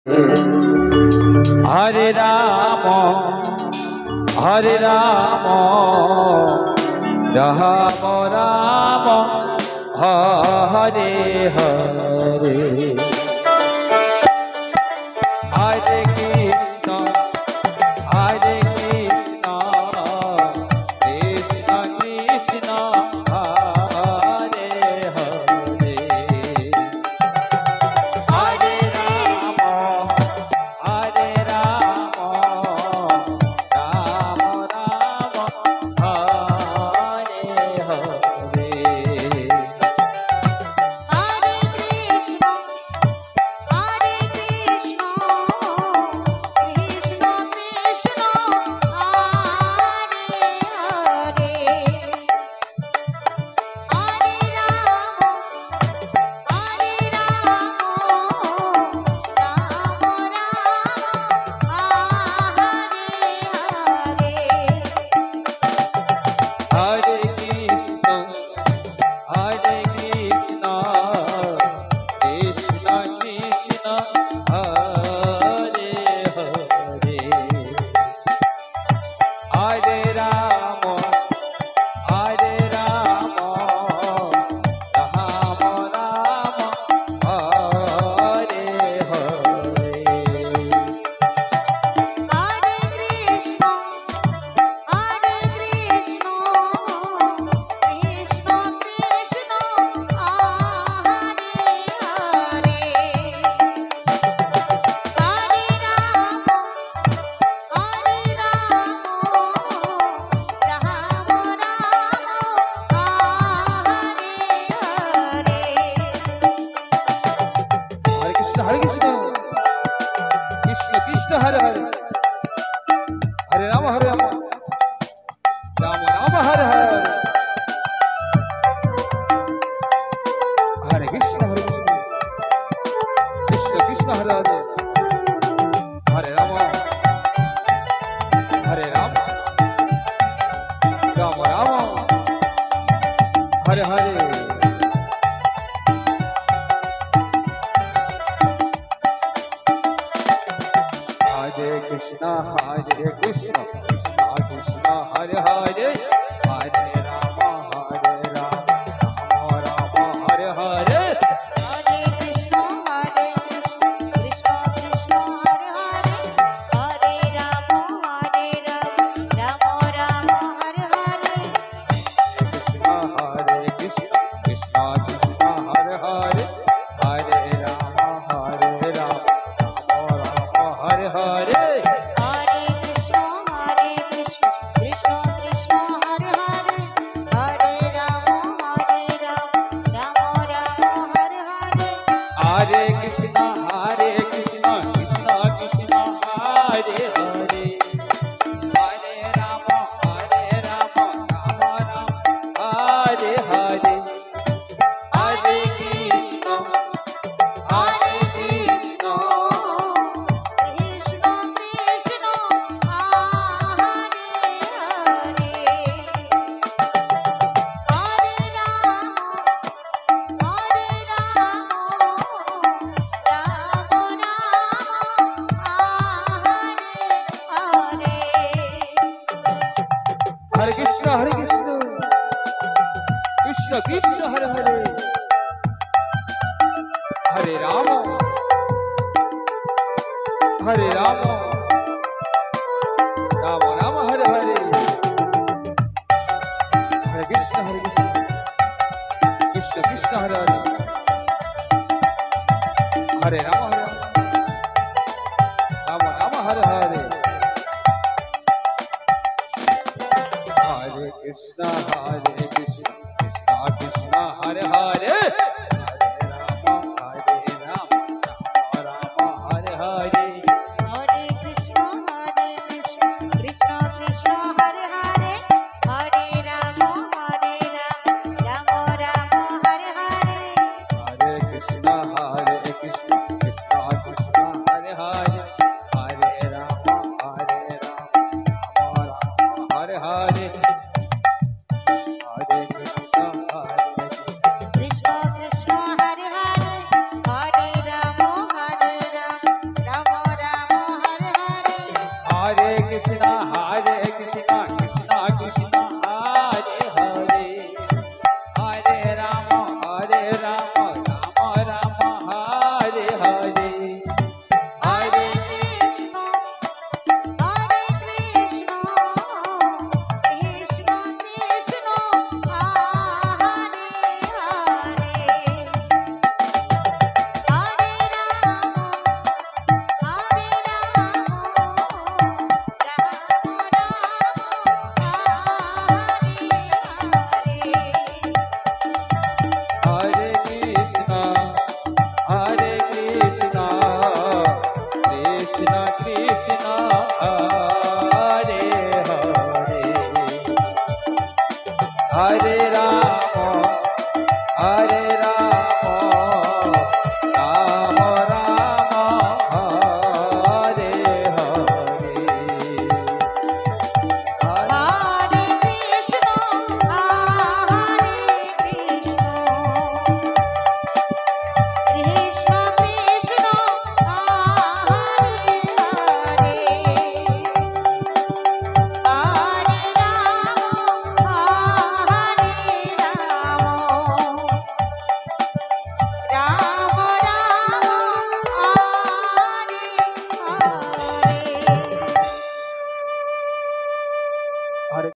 Hare Ram Ram Ram Hare Hare Hare Krishna Krishna Krishna Hare Hare Hare Ram Ram Ram Hare Hare Hare Krishna Krishna Krishna Hare Hare Hare Ram Ram Ram Hare Hare Hare Krishna Krishna Krishna Hare Hare Hare Ram Ram Hare Hare Hare Krishna Krishna Krishna Hare Hare Hare Ram Ram Hare Hare Hare Krishna Krishna Krishna Hare Hare Hare Ram Ram Ram Hare Hare Krishna Krishna Krishna Hare Hare Hare Ram Hare Hare Hare Krishna Krishna Krishna Hare Hare Hare Ram Ram Ram Hare Hare Hare Krishna Krishna Krishna Hare Hare Hare Ram Ram Hare Hare Hare Krishna Krishna Krishna Hare Hare Hare Krishna Krishna Krishna Hare Hare Hare Ram Ram Hare Hare Hare Krishna Krishna Krishna Hare Hare Hare Ram Hare Hare Hare Krishna Krishna Krishna Hare Hare